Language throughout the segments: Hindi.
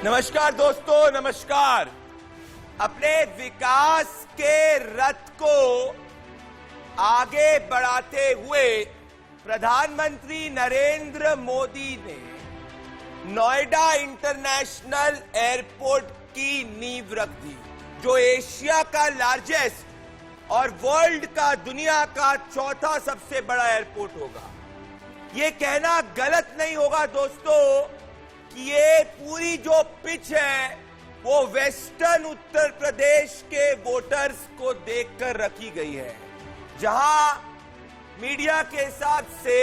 नमस्कार दोस्तों, नमस्कार। अपने विकास के रथ को आगे बढ़ाते हुए प्रधानमंत्री नरेंद्र मोदी ने नोएडा इंटरनेशनल एयरपोर्ट की नींव रख दी, जो एशिया का लार्जेस्ट और वर्ल्ड का, दुनिया का चौथा सबसे बड़ा एयरपोर्ट होगा। ये कहना गलत नहीं होगा दोस्तों कि ये पूरी जो पिच है वो वेस्टर्न उत्तर प्रदेश के वोटर्स को देखकर रखी गई है, जहां मीडिया के हिसाब से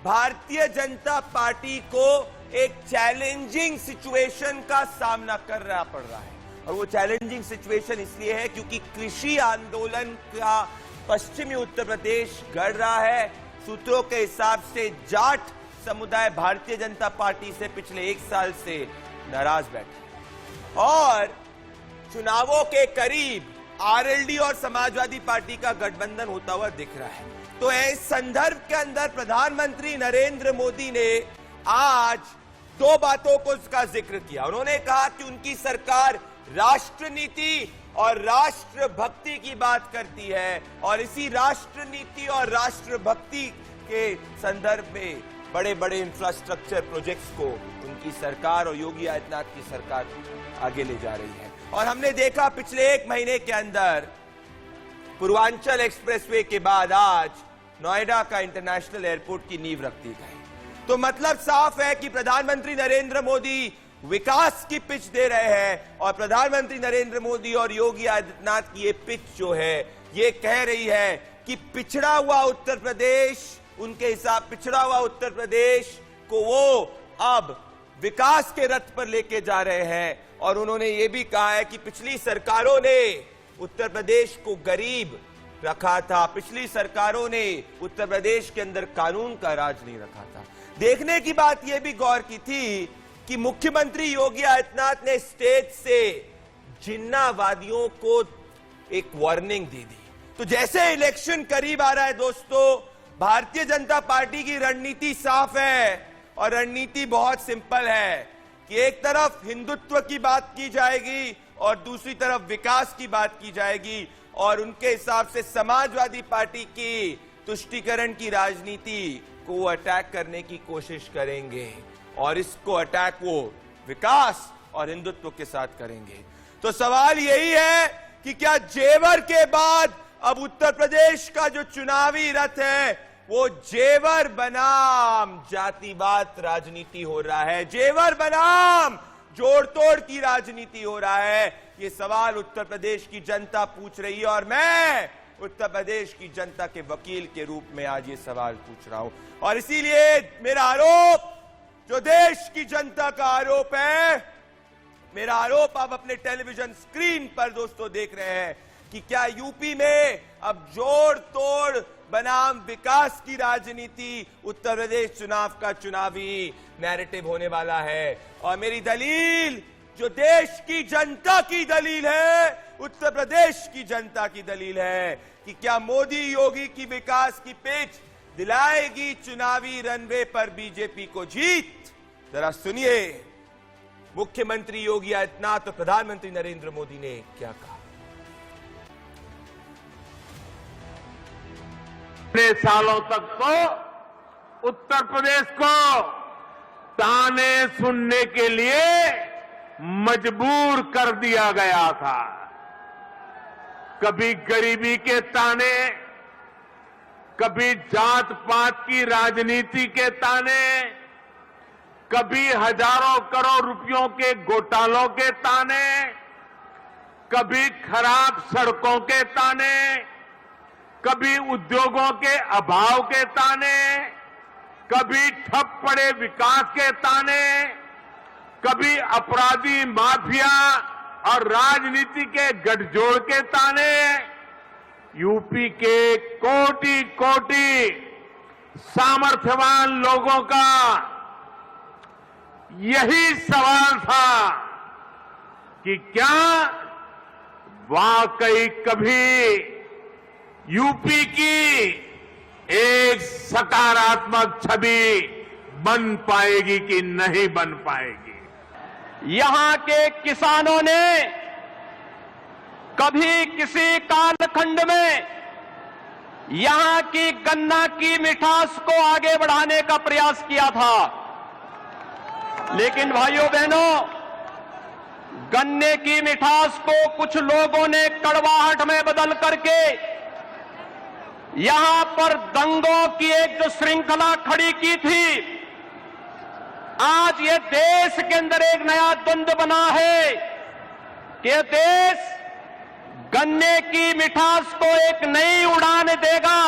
भारतीय जनता पार्टी को एक चैलेंजिंग सिचुएशन का सामना करना पड़ रहा है। और वो चैलेंजिंग सिचुएशन इसलिए है क्योंकि कृषि आंदोलन का पश्चिमी उत्तर प्रदेश गढ़ रहा है। सूत्रों के हिसाब से जाट समुदाय भारतीय जनता पार्टी से पिछले 1 साल से नाराज बैठे और चुनावों के करीब आरएलडी और समाजवादी पार्टी का गठबंधन होता हुआ दिख रहा है। तो इस संदर्भ के अंदर प्रधानमंत्री नरेंद्र मोदी ने आज 2 बातों को उसका जिक्र किया। उन्होंने कहा कि उनकी सरकार राष्ट्र नीति और राष्ट्र भक्ति की बात करती है और इसी राष्ट्र नीति और राष्ट्र भक्ति के संदर्भ में बड़े बड़े इंफ्रास्ट्रक्चर प्रोजेक्ट्स को उनकी सरकार और योगी आदित्यनाथ की सरकार आगे ले जा रही है। और हमने देखा पिछले 1 महीने के अंदर पूर्वांचल एक्सप्रेसवे के बाद आज नोएडा का इंटरनेशनल एयरपोर्ट की नींव रख दी गई। तो मतलब साफ है कि प्रधानमंत्री नरेंद्र मोदी विकास की पिच दे रहे हैं और प्रधानमंत्री नरेंद्र मोदी और योगी आदित्यनाथ की ये पिच जो है ये कह रही है कि पिछड़ा हुआ उत्तर प्रदेश, उनके हिसाब पिछड़ा हुआ उत्तर प्रदेश को वो अब विकास के रथ पर लेके जा रहे हैं। और उन्होंने ये भी कहा है कि पिछली सरकारों ने उत्तर प्रदेश को गरीब रखा था, पिछली सरकारों ने उत्तर प्रदेश के अंदर कानून का राज नहीं रखा था। देखने की बात यह भी गौर की थी कि मुख्यमंत्री योगी आदित्यनाथ ने स्टेज से जिन्नावादियों को एक वार्निंग दे दी। तो जैसे इलेक्शन करीब आ रहा है दोस्तों, भारतीय जनता पार्टी की रणनीति साफ है और रणनीति बहुत सिंपल है कि एक तरफ हिंदुत्व की बात की जाएगी और दूसरी तरफ विकास की बात की जाएगी। और उनके हिसाब से समाजवादी पार्टी की तुष्टीकरण की राजनीति को वो अटैक करने की कोशिश करेंगे और इसको अटैक वो विकास और हिंदुत्व के साथ करेंगे। तो सवाल यही है कि क्या जेवर के बाद अब उत्तर प्रदेश का जो चुनावी रथ है वो जेवर बनाम जातिवाद राजनीति हो रहा है, जेवर बनाम जोड़ तोड़ की राजनीति हो रहा है। ये सवाल उत्तर प्रदेश की जनता पूछ रही है और मैं उत्तर प्रदेश की जनता के वकील के रूप में आज ये सवाल पूछ रहा हूं। और इसीलिए मेरा आरोप, जो देश की जनता का आरोप है, मेरा आरोप आप अपने टेलीविजन स्क्रीन पर दोस्तों देख रहे हैं कि क्या यूपी में अब जोड़ तोड़ बनाम विकास की राजनीति उत्तर प्रदेश चुनाव का चुनावी नैरेटिव होने वाला है। और मेरी दलील, जो देश की जनता की दलील है, उत्तर प्रदेश की जनता की दलील है कि क्या मोदी योगी की विकास की पिच दिलाएगी चुनावी रनवे पर बीजेपी को जीत। जरा सुनिए मुख्यमंत्री योगी आदित्यनाथ और प्रधानमंत्री नरेंद्र मोदी ने क्या कहा। इतने सालों तक तो उत्तर प्रदेश को ताने सुनने के लिए मजबूर कर दिया गया था। कभी गरीबी के ताने, कभी जात पात की राजनीति के ताने, कभी हजारों करोड़ रुपयों के घोटालों के ताने, कभी खराब सड़कों के ताने, कभी उद्योगों के अभाव के ताने, कभी ठप पड़े विकास के ताने, कभी अपराधी माफिया और राजनीति के गठजोड़ के ताने। यूपी के कोटि कोटि सामर्थ्यवान लोगों का यही सवाल था कि क्या वाकई कभी यूपी की एक सकारात्मक छवि बन पाएगी कि नहीं बन पाएगी। यहां के किसानों ने कभी किसी कालखंड में यहां की गन्ना की मिठास को आगे बढ़ाने का प्रयास किया था, लेकिन भाइयों बहनों, गन्ने की मिठास को कुछ लोगों ने कड़वाहट में बदल करके यहां पर दंगों की एक जो श्रृंखला खड़ी की थी, आज ये देश के अंदर एक नया द्वंद्व बना है कि देश गन्ने की मिठास को एक नई उड़ान देगा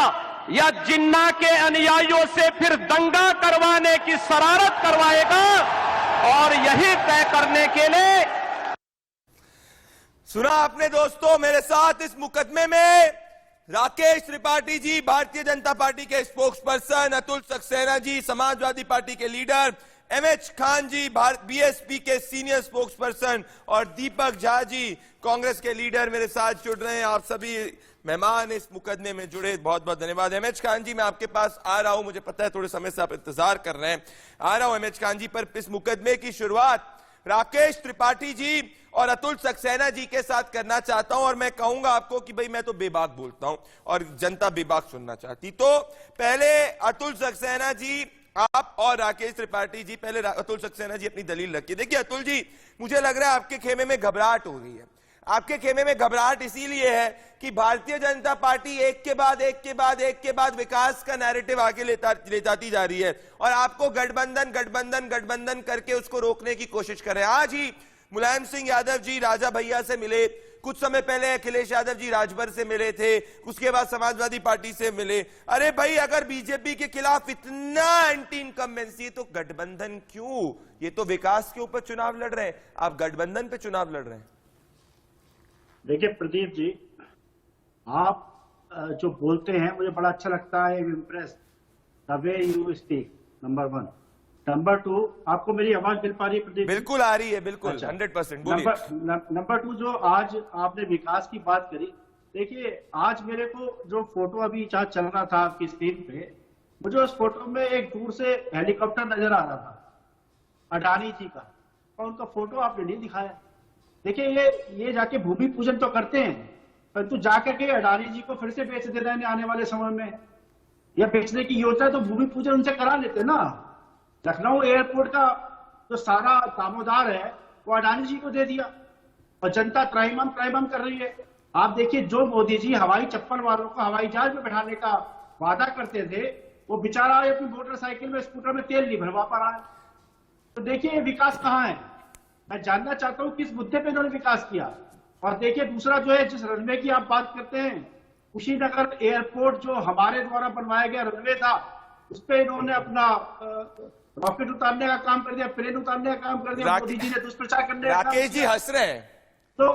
या जिन्ना के अनुयायियों से फिर दंगा करवाने की शरारत करवाएगा। और यही तय करने के लिए सुना आपने दोस्तों, मेरे साथ इस मुकदमे में राकेश त्रिपाठी जी, भारतीय जनता पार्टी के spokes person, Atul Saxena ji, Samajwadi party के लीडर, एमएच खान जी, बीएसपी के सीनियर स्पोक्स पर्सन, और दीपक झा जी, कांग्रेस के लीडर मेरे साथ जुड़ रहे हैं। आप सभी मेहमान इस मुकदमे में जुड़े, बहुत बहुत धन्यवाद। एमएच खान जी, मैं आपके पास आ रहा हूं, मुझे पता है थोड़े समय से आप इंतजार कर रहे हैं, आ रहा हूं एमएच खान जी पर। इस मुकदमे की शुरुआत राकेश त्रिपाठी जी और अतुल सक्सेना जी के साथ करना चाहता हूं, और मैं कहूंगा आपको कि भाई मैं तो बेबाक बोलता हूं और जनता बेबाक सुनना चाहती। तो पहले अतुल सक्सेना जी आप और राकेश त्रिपाठी जी, पहले अतुल सक्सेना जी अपनी दलील रखिए। देखिए अतुल जी, मुझे लग रहा है आपके खेमे में घबराहट हो रही है। आपके खेमे में घबराहट इसीलिए है कि भारतीय जनता पार्टी एक के बाद विकास का नैरेटिव आगे ले जाती जा रही है, और आपको गठबंधन करके उसको रोकने की कोशिश कर रहे हैं। आज ही मुलायम सिंह यादव जी राजा भैया से मिले, कुछ समय पहले अखिलेश यादव जी राजभर से मिले थे, उसके बाद समाजवादी पार्टी से मिले। अरे भाई, अगर बीजेपी के खिलाफ इतना एंटी इनकम्बेंसी है तो गठबंधन क्यों? ये तो विकास के ऊपर चुनाव लड़ रहे हैं, आप गठबंधन पे चुनाव लड़ रहे हैं। देखिए प्रदीप जी, आप जो बोलते हैं मुझे बड़ा अच्छा लगता है। Impress the way you speak, number 1। Number 2, आपको मेरी आवाज मिल पा रही है प्रदीप? बिल्कुल आ रही है, बिल्कुल। अच्छा। 100% बोलिए। नंबर 2, जो आज आपने विकास की बात करी, देखिए आज मेरे को जो फोटो अभी जहाँ चल रहा था आपकी स्क्रीन पे, मुझे उस फोटो में एक दूर से हेलीकॉप्टर नजर आ रहा था अडानी जी का, और उनका फोटो आपने नहीं दिखाया। देखिए ये जाके भूमि पूजन तो करते हैं, परंतु जाकर के अडानी जी को फिर से बेच दे रहे हैं आने वाले समय में, या बेचने की योजना, तो भूमि पूजन उनसे करा लेते ना। लखनऊ एयरपोर्ट का जो सारा दामोदार है वो अडानी जी को दे दिया, और जनता त्राहिमाम कर रही है। आप देखिए, जो मोदी जी हवाई चप्पल वालों को हवाई जहाज में बैठाने का वादा करते थे, वो बेचारा अपनी मोटरसाइकिल में, स्कूटर में तेल नहीं भरवा पा रहा है। तो देखिए विकास कहाँ है, मैं जानना चाहता हूं किस मुद्दे पे इन्होंने विकास किया। और देखिए दूसरा जो है, जिस रनवे की आप बात करते हैं, कुशीनगर एयरपोर्ट जो हमारे द्वारा बनवाया गया रनवे था, उस पे इन्होंने अपना रॉकेट उतारने का काम कर दिया, प्लेन उतारने का काम कर दिया। मोदी जी ने दुष्प्रचार करने का। राकेश जी हंस रहे हैं तो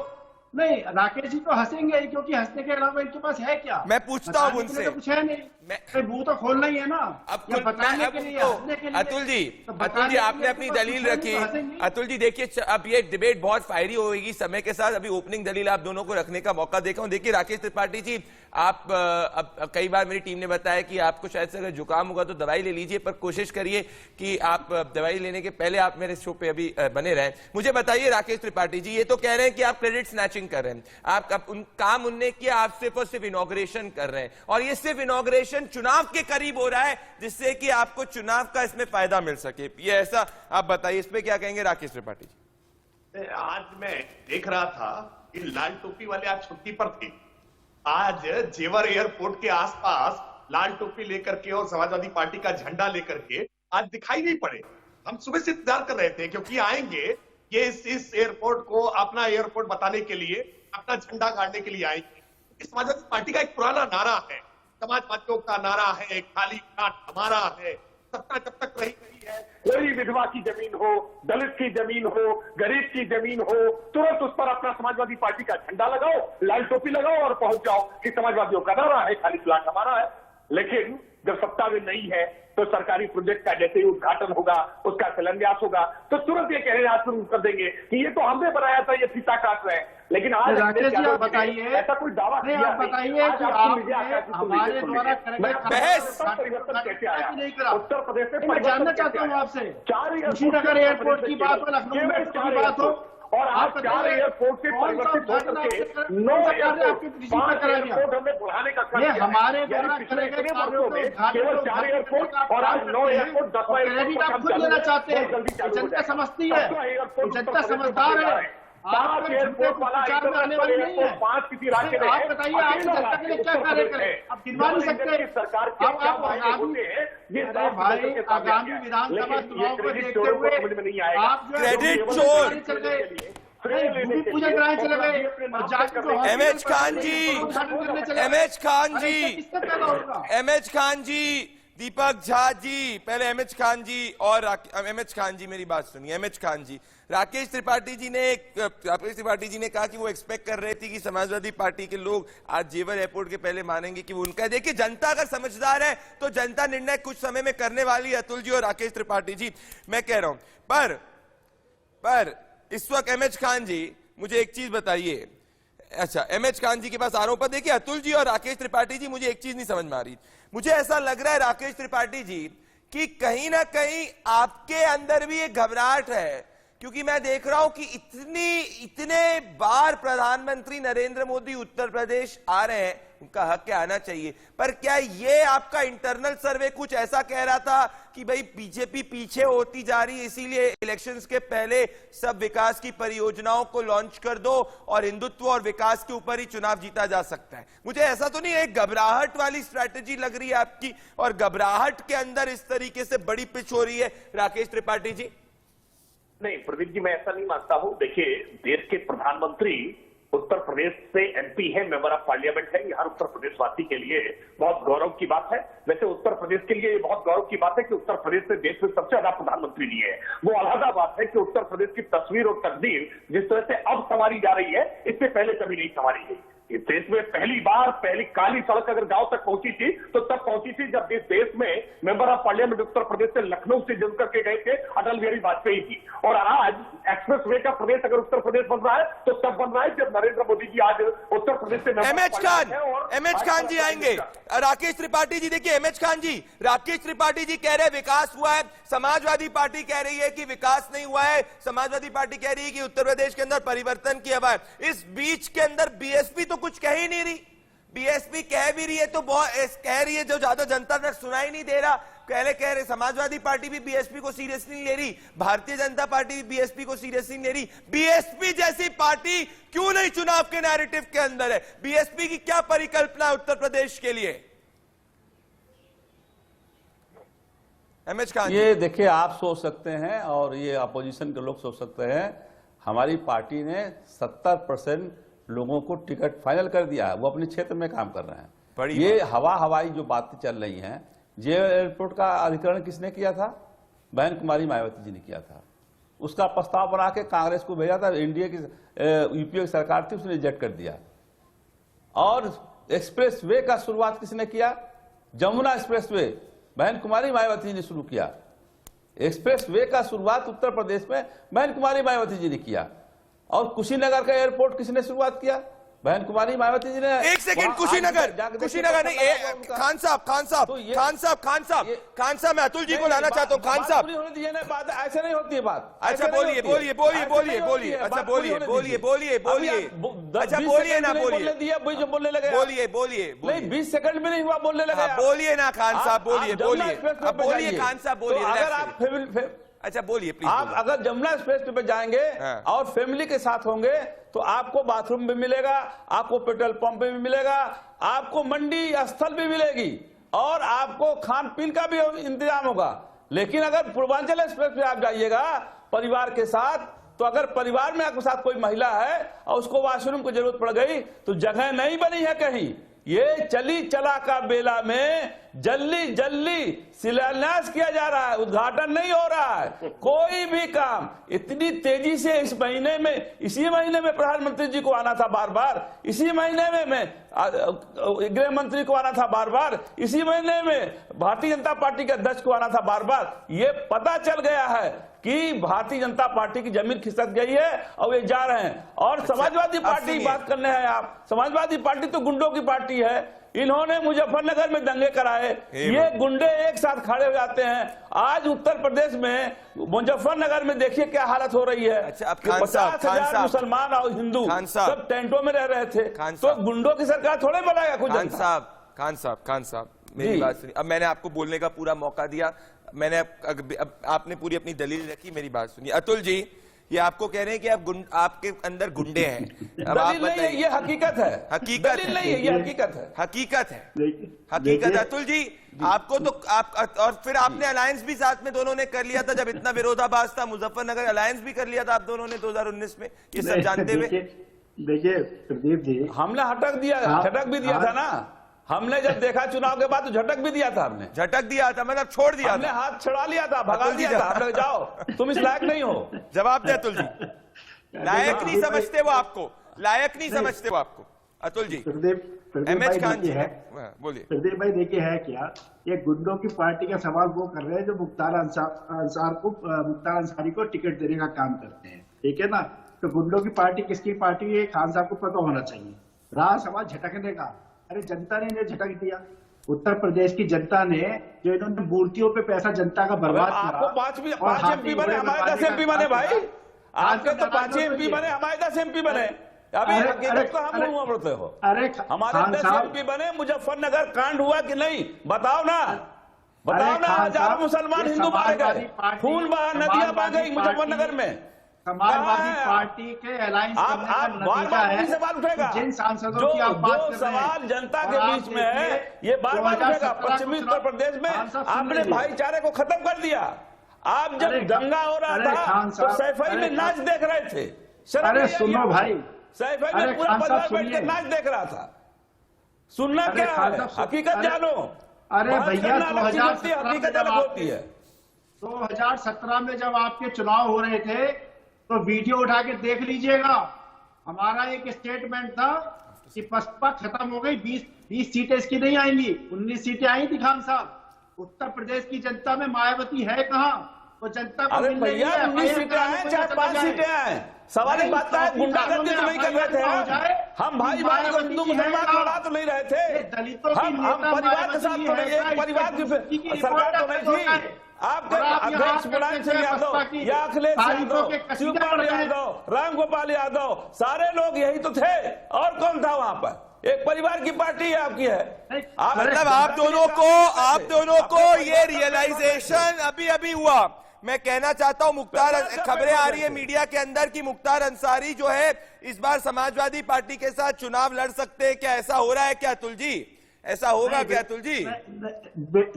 नहीं, राकेश जी तो हंसेंगे ही, क्योंकि हंसने के अलावा इनके पास है क्या? मैं पूछता हूं उनसे, तो कुछ है नहीं, मुंह तो खोलना ही है ना। अब बताने के लिए, हंसने के लिए। अतुल जी आपने अपनी दलील रखी। अतुल जी देखिए, अब ये डिबेट बहुत फायरी होगी समय के साथ, अभी ओपनिंग दलील आप दोनों को रखने का मौका देखा हूं। देखिए राकेश त्रिपाठी जी, आप अब कई बार मेरी टीम ने बताया कि आपको शायद से अगर जुकाम होगा तो दवाई ले लीजिए, पर कोशिश करिए कि आप दवाई लेने के पहले आप मेरे शो पे अभी बने रहें। मुझे बताइए राकेश त्रिपाठी जी, ये तो कह रहे हैं कि आप क्रेडिट स्नैचिंग कर रहे हैं, आप काम उनने किया, आप सिर्फ और सिर्फ इनॉग्रेशन कर रहे हैं, और ये सिर्फ इनॉग्रेशन चुनाव के करीब हो रहा है, जिससे कि आपको चुनाव का इसमें फायदा मिल सके। ये ऐसा आप बताइए, इस पे क्या कहेंगे राकेश त्रिपाठी जी? आज मैं देख रहा था कि लाल टोपी वाले आज छुट्टी पर थे। आज जेवर एयरपोर्ट के आसपास लाल टोपी लेकर के और समाजवादी पार्टी का झंडा लेकर के आज दिखाई नहीं पड़े। हम सुबह से इंतजार कर रहे थे, क्योंकि आएंगे ये इस एयरपोर्ट को अपना एयरपोर्ट बताने के लिए, अपना झंडा गाड़ने के लिए आएंगे। समाजवादी पार्टी का एक पुराना नारा है, समाजवादियों का नारा है, खाली प्लाट हमारा है, सत्ता जब तक रही है। कोई विधवा की जमीन हो, दलित की जमीन हो, गरीब की जमीन हो, तुरंत उस पर अपना समाजवादी पार्टी का झंडा लगाओ, लाल टोपी लगाओ और पहुंच जाओ कि समाजवादियों का नारा है, खाली प्लाट हमारा है। लेकिन जब सत्ता में नहीं है तो सरकारी प्रोजेक्ट का जैसे ही उद्घाटन होगा, उसका शिलान्यास होगा, तो तुरंत ये कहने शुरू कर देंगे कि ये तो हमने बनाया था, ये फीता काट रहे हैं। लेकिन आज राकेश जी आप बताइए, ऐसा कोई दावा नहीं आप बताइए कि आपने हमारे द्वारा परिवर्तन कैसे आया नहीं करा उत्तर प्रदेश में? मैं जानना चाहता हूँ आपसे, कुशीनगर एयरपोर्ट की बात हो, लखनऊ मेट्रो की बात हो, और आज 4 एयरपोर्ट से परिवर्तित होकर के 9 एयरपोर्ट हमने बढ़ाने का काम किया। हमारे पिछले इतने वर्षों में केवल 4 एयरपोर्ट और आज 9 एयरपोर्ट 10 एयरपोर्ट आप खुद लेना चाहते हैं, जनता समझती है, जनता समझदार है। 5 एयरपोर्ट वाला आने वाली नहीं है। 5 किसी राज्य में, आप बताइए आप जनता के लिए क्या कार्य करें? आप गिनवा नहीं सकते सरकार आप आगामी आगामी विधानसभा चुनाव को देखते हुए समझ में नहीं आएगा। आप क्रेडिट चोर चल गए, भूमि पूजन कराने चले गए, एमएच खान जी, एमएच खान जी, किससे पैदा होगा? एमएच खान जी, दीपक झा जी, पहले एमएच खान जी और एमएच खान जी मेरी बात सुनिए। एमएच खान जी, राकेश त्रिपाठी जी ने कहा कि वो एक्सपेक्ट कर रहे थे कि समाजवादी पार्टी के लोग आज जेवर एयरपोर्ट के पहले मानेंगे कि वो उनका। देखिए जनता अगर समझदार है तो जनता निर्णय कुछ समय में करने वाली है। अतुल जी और राकेश त्रिपाठी जी, मैं कह रहा हूं पर इस वक्त एमएच खान जी मुझे एक चीज बताइए। अच्छा, एमएच खान जी के पास आरोप है। देखिए अतुल जी और राकेश त्रिपाठी जी, मुझे एक चीज नहीं समझ में आ रही। मुझे ऐसा लग रहा है राकेश त्रिपाठी जी कि कहीं ना कहीं आपके अंदर भी एक घबराहट है, क्योंकि मैं देख रहा हूं कि इतने बार प्रधानमंत्री नरेंद्र मोदी उत्तर प्रदेश आ रहे हैं, उनका हक क्या आना चाहिए, पर क्या ये आपका इंटरनल सर्वे कुछ ऐसा कह रहा था कि भाई बीजेपी पीछे होती जा रही है, इसीलिए इलेक्शंस के पहले सब विकास की परियोजनाओं को लॉन्च कर दो और हिंदुत्व और विकास के ऊपर ही चुनाव जीता जा सकता है? मुझे ऐसा तो नहीं है, एक घबराहट वाली स्ट्रैटेजी लग रही है आपकी, और घबराहट के अंदर इस तरीके से बड़ी पिच हो रही है राकेश त्रिपाठी जी? नहीं प्रदीप जी, मैं ऐसा नहीं मानता हूं। देखिए, देश के प्रधानमंत्री उत्तर प्रदेश से एमपी है, मेंबर ऑफ पार्लियामेंट है। ये हर उत्तर प्रदेशवासी के लिए बहुत गौरव की बात है। वैसे उत्तर प्रदेश के लिए ये बहुत गौरव की बात है कि उत्तर प्रदेश से देश में सबसे ज्यादा प्रधानमंत्री लिए है। वो अलग बात है कि उत्तर प्रदेश की तस्वीर और तकदीर जिस तरह से अब संवारी जा रही है, इससे पहले कभी नहीं संवारी गई। इस देश में पहली काली सड़क अगर गांव तक पहुंची थी तो तब पहुंची थी जब इस देश में member of parliament Uttar Pradesh से लखनऊ से जुड़ करके गए थे अटल बिहारी वाजपेयी जी। और आज एक्सप्रेस वे का प्रदेश अगर उत्तर प्रदेश बन रहा है तो तब बन रहा है जब नरेंद्र मोदी जी आज उत्तर प्रदेश से एमएच खान जी आएंगे। राकेश त्रिपाठी जी, देखिए एमएच खान जी, राकेश त्रिपाठी जी कह रहे हैं विकास हुआ है, समाजवादी पार्टी कह रही है कि विकास नहीं हुआ है, समाजवादी पार्टी कह रही है कि उत्तर प्रदेश के अंदर परिवर्तन की हवा है। इस बीच के अंदर बीएसपी तो कुछ कह ही नहीं रही। बीएसपी कह भी रही है तो बहुत कह रही है जो ज्यादा जनता तक सुनाई नहीं दे रहा। कह रहे समाजवादी पार्टी भी बीएसपी को सीरियसली नहीं ले रही, भारतीय जनता पार्टी भी बीएसपी को सीरियसली नहीं ले रही। बीएसपी जैसी पार्टी क्यों नहीं चुनाव के नैरेटिव के अंदर है? बीएसपी की क्या परिकल्पना है उत्तर प्रदेश के लिए? एमएच खान, ये देखिए, आप सोच सकते हैं और ये अपोजिशन के लोग सोच सकते हैं। हमारी पार्टी ने 70% लोगों को टिकट फाइनल कर दिया है, वो अपने क्षेत्र में काम कर रहे हैं। ये हवाई जो बातें चल रही हैं, जे एयरपोर्ट का अधिग्रहण किसने किया था? बहन कुमारी मायावती जी ने किया था। उसका प्रस्ताव बना के कांग्रेस को भेजा था, एनडीए की यूपीए की सरकार थी, उसने रिजेक्ट कर दिया। और एक्सप्रेस वे का शुरुआत किसने किया? जमुना एक्सप्रेस वे बहन कुमारी मायावती जी ने शुरू किया। एक्सप्रेस वे का शुरुआत उत्तर प्रदेश में बहन कुमारी मायावती जी ने किया। और कुशीनगर का एयरपोर्ट किसने शुरुआत किया? बहन कुमारी मायावती जी ने। एक सेकंड, कुशीनगर नहीं, खान साहब मैं अतुल जी को लाना चाहता हूँ। खान साहब, ऐसे नहीं होती है बात। अच्छा बोलिए। अच्छा बोलिए अच्छा बोलिए ना, बोलने लगे। बोलिए नहीं, 20 सेकंड में नहीं हुआ, बोलने लगे। बोलिए ना खान साहब, बोलिए खान साहब, बोलिए। अगर आप अच्छा बोलिए प्लीज। आप अगर जमुना एक्सप्रेस पे जाएंगे और फैमिली के साथ होंगे तो आपको बाथरूम भी मिलेगा, आपको पेट्रोल पंप भी मिलेगा, आपको मंडी स्थल भी मिलेगी और आपको खान पीन का भी इंतजाम होगा। लेकिन अगर पूर्वांचल एक्सप्रेस पे आप जाइएगा परिवार के साथ, तो अगर परिवार में आपके साथ कोई महिला है और उसको वॉशरूम की जरूरत पड़ गई तो जगह नहीं बनी है कहीं, ये चली चला का बेला में जल्दी जल्दी शिलान्यास किया जा रहा है, उद्घाटन नहीं हो रहा है। कोई भी काम इतनी तेजी से इस महीने में, इसी महीने में प्रधानमंत्री जी को आना था बार बार, इसी महीने में गृह मंत्री को आना था बार बार, इसी महीने में भारतीय जनता पार्टी के अध्यक्ष को आना था बार बार। ये पता चल गया है कि भारतीय जनता पार्टी की जमीन खिसक गई है और ये जा रहे हैं। और समाजवादी पार्टी की बात करने हैं आप, समाजवादी पार्टी तो गुंडों की पार्टी है। इन्होंने मुजफ्फरनगर में दंगे कराए, ये गुंडे एक साथ खड़े हो जाते हैं। आज उत्तर प्रदेश में मुजफ्फरनगर में देखिए क्या हालत हो रही है। अच्छा, अब 50,000 मुसलमान और हिंदू सब टेंटों में रह रहे थे, तो गुंडों की सरकार थोड़े बनाएगा कुछ। खान साहब मेरी बात सुनिए। अब मैंने आपको बोलने का पूरा मौका दिया, मैंने अब आपने पूरी अपनी दलील रखी, मेरी बात सुनिए। अतुल जी, ये आपको कह रहे हैं कि आपके अंदर गुंडे हैं। अब आप दलील नहीं है, ये हकीकत है। हकीकत दलील नहीं है, ये हकीकत है। हकीकत है, हकीकत। अतुल जी, आपको तो आप और फिर आपने अलायंस भी साथ में दोनों ने कर लिया था, जब इतना विरोधाभास था मुजफ्फरनगर, अलायंस भी कर लिया था आप दोनों ने 2019 में, ये सब जानते हुए। देखिए प्रदीप जी, हमने झटक भी दिया था ना। हमने जब देखा चुनाव के बाद तो झटक भी दिया था, हमने झटक दिया था, मतलब छोड़ दिया, हमने हाथ छड़ा लिया था, भगा दिया था, हमने जाओ तुम इस लायक नहीं हो। जवाब दे अतुल जी। लायक नहीं समझते वो आपको, लायक नहीं समझते वो आपको। अतुल जी, एमएच खान जी बोलिए। प्रदीप भाई देखिए है क्या, ये गुंडों की पार्टी का सवाल वो कर रहे हैं जो मुख्तार अंसारी को टिकट देने का काम करते हैं, ठीक है ना। तो गुंडों की पार्टी किसकी पार्टी है, खान साहब को पता होना चाहिए। रहा सवाल झटकने का, अरे जनता ने इन्हें झटक दिया। उत्तर प्रदेश की जनता ने, जो इन्होंने मूर्तियों पे पैसा जनता का बर्बाद किया। आपको 5 एमपी बने, हमारे 10 एमपी बने भाई। आपके तो 5 एमपी बने, हमारे 10 एमपी बने। अभी हकीकत तो हम हुआ बोलते हो। अरे हमारे 10 एमपी बने। मुजफ्फरनगर कांड हुआ कि नहीं, बताओ ना, बताओ ना। हजारों मुसलमान हिंदू मारे गए, खून बहा, नदियां बह गई मुजफ्फरनगर में। समाजवादी पार्टी के अलायंस करने का नतीजा है। सवाल उठेगा, जिन सांसदों की आप बात कर रहे हैं, सवाल जनता के बीच में है, ये बार बार उठेगा। पश्चिमी उत्तर प्रदेश में आपने भाईचारे को खत्म कर दिया। आप जब दंगा हो रहा था तो सैफई में नाच देख रहे थे। अरे सुनो भाई, सैफई में पूरा परिवार बैठ के नाच देख रहा था। सुनना क्या है, हकीकत जानो। अरे भैया, 2017 अलग होती है। 2017 में जब आपके चुनाव हो रहे थे तो वीडियो उठा के देख लीजिएगा। हमारा एक स्टेटमेंट था कि बसपा खत्म हो गई, 20 सीटें इसकी नहीं आएंगी, 19 सीटें आई थी। खान साहब, उत्तर प्रदेश की जनता में मायावती है कहां? तो जनता को अरे भैया 19 सीटें आए, चाहे 5 सीटें आए, सवाल एक बात है, गुंडागर्दी तो नहीं कर रहे थे हम। भाई भाई को हिंदू मुसलमान लड़ा तो नहीं रहे थे हम परिवार के साथ तो नहीं, एक परिवार की सरकार तो नहीं थी। आपके अध्यक्ष मुलायम सिंह यादव या अखिलेश यादव, शिवपाल यादव, राम गोपाल यादव, सारे लोग यही तो थे। और कौन था वहां पर? एक परिवार की पार्टी है आपकी है। मतलब आप दोनों को ये रियलाइजेशन अभी अभी हुआ। मैं कहना चाहता हूं, मुख्तार, खबरें आ रही है मीडिया के अंदर कि मुख्तार अंसारी जो है इस बार समाजवादी पार्टी के साथ चुनाव लड़ सकते हैं। क्या ऐसा हो रहा है क्या अतुल जी? ऐसा होगा क्या अतुल जी?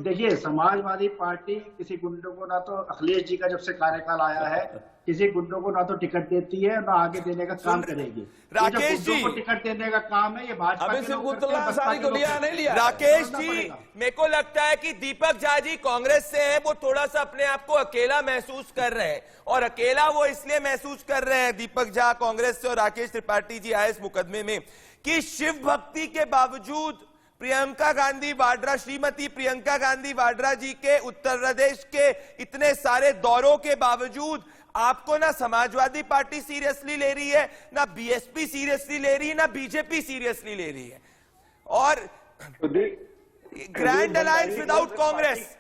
देखिए, समाजवादी पार्टी किसी गुंडों को, ना तो अखिलेश जी का जब से कार्यकाल आया है, किसी गुंडों को ना तो टिकट देती है ना आगे देने का काम करेगी। राकेश जी को टिकट देने का काम है ये भाजपा के लोग करते हैं, बसपा के लोग नहीं लिया। राकेश जी, मेरे को लगता है कि दीपक झा जी कांग्रेस से हैं, वो थोड़ा सा अपने आप को अकेला महसूस कर रहे हैं। और अकेला वो इसलिए महसूस कर रहे हैं, दीपक झा कांग्रेस से और राकेश त्रिपाठी जी आए इस मुकदमे में, कि शिव भक्ति के बावजूद प्रियंका गांधी वाड्रा, श्रीमती प्रियंका गांधी वाड्रा जी के उत्तर प्रदेश के इतने सारे दौरों के बावजूद आपको ना समाजवादी पार्टी सीरियसली ले रही है, ना बीएसपी सीरियसली ले रही है, ना बीजेपी सीरियसली ले रही है। और grand alliance without Congress.